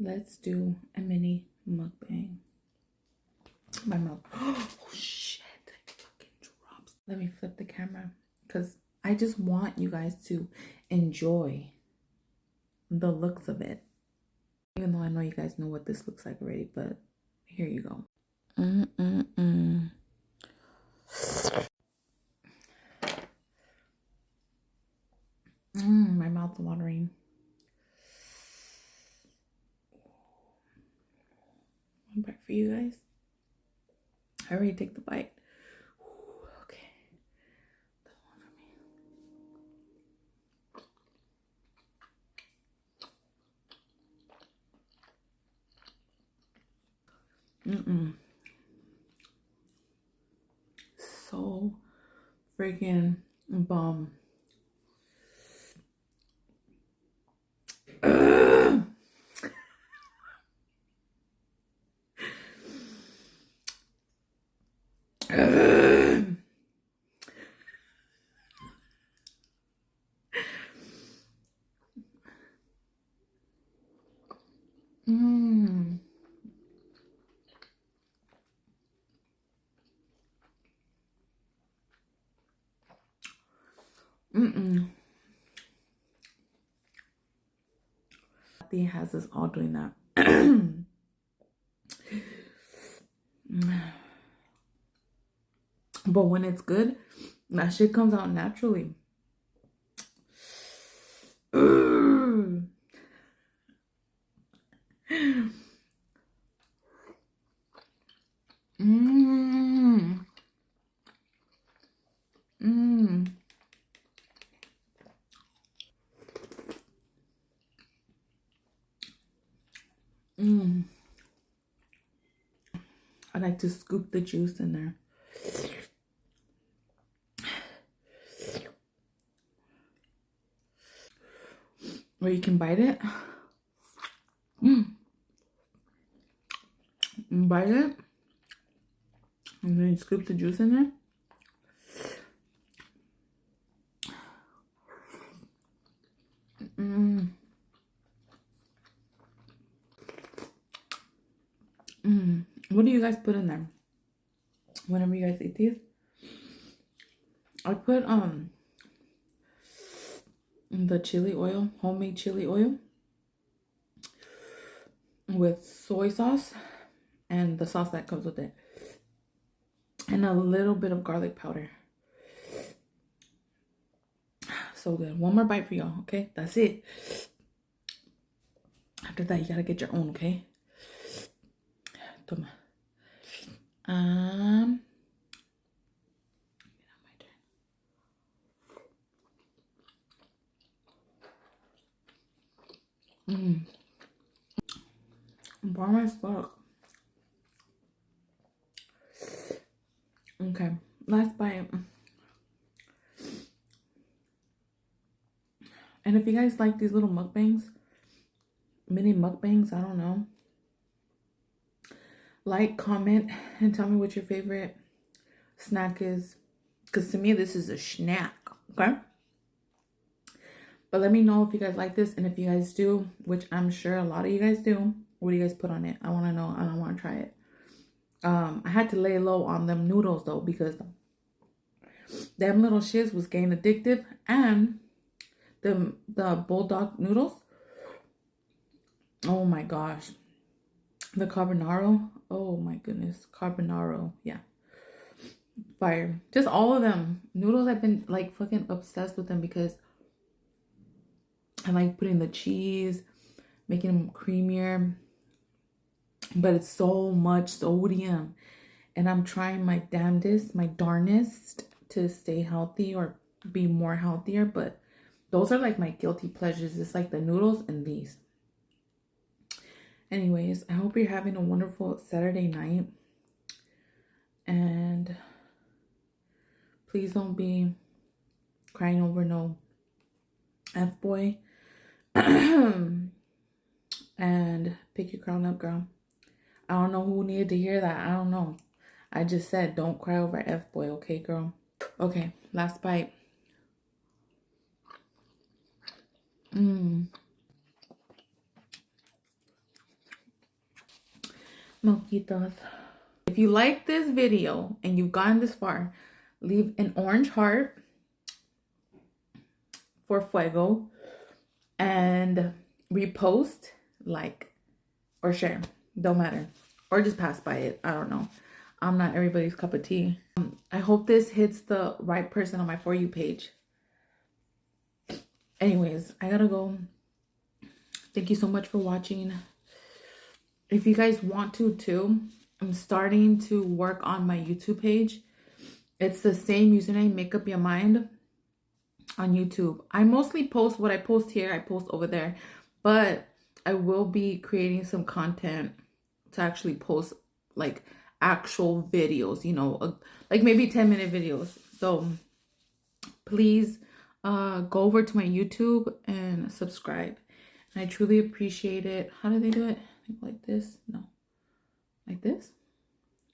let's do a mini mukbang. My mouth. Oh shit, it fucking drops. Let me flip the camera because I just want you guys to enjoy the looks of it. Even though I know you guys know what this looks like already, but here you go. My mouth watering. One bite for you guys. I already take the bite. Ooh, okay. That one for me. So freaking bomb. He has us all doing that. But when it's good, that shit comes out naturally. I like to scoop the juice in there. Or you can bite it. Bite it. And then you scoop the juice in there. What do you guys put in there whenever you guys eat these? I put the chili oil, homemade chili oil with soy sauce and the sauce that comes with it, and a little bit of garlic powder. So good. One more bite for y'all, okay? That's it. After that, you gotta get your own, okay? Toma. Bomb as fuck. Okay, last bite. And if you guys like these little mukbangs, mini mukbangs, I don't know, like, comment, and tell me what your favorite snack is. Because to me, this is a snack, okay? But let me know if you guys like this. And if you guys do, which I'm sure a lot of you guys do, what do you guys put on it? I want to know. I don't want to try it. I had to lay low on them noodles, though, because them little shits was getting addictive. And the bulldog noodles, oh my gosh. The carbonaro, oh my goodness, carbonaro, yeah, fire. Just all of them noodles. I've been like fucking obsessed with them because I like putting the cheese, making them creamier, but it's so much sodium, and I'm trying my damnedest, my darnest to stay healthy or be more healthier. But those are like my guilty pleasures. It's like the noodles and these. Anyways, I hope you're having a wonderful Saturday night. And please don't be crying over no F-boy. And pick your crown up, girl. I don't know who needed to hear that. I don't know. I just said don't cry over F-boy, okay, girl? Okay, last bite. Mojitos. If you like this video and you've gotten this far, leave an orange heart for Fuego and repost, like, or share. Don't matter. Or just pass by it. I don't know. I'm not everybody's cup of tea. I hope this hits the right person on my For You page. Anyways, I gotta go. Thank you so much for watching. If you guys want to too, I'm starting to work on my YouTube page. It's the same username, Make Up Your Mind, on YouTube. I mostly post what I post here, I post over there. But I will be creating some content to actually post like actual videos, you know, like maybe 10-minute videos. So please go over to my YouTube and subscribe. And I truly appreciate it. How do they do it? Like this? No. Like this?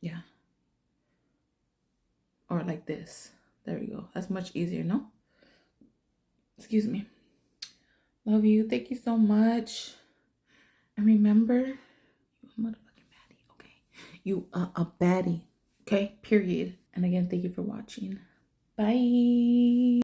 Yeah. Or like this. There we go. That's much easier, no? Excuse me. Love you. Thank you so much. And remember, you a motherfucking baddie, okay? You are a baddie, okay? Period. And again, thank you for watching. Bye.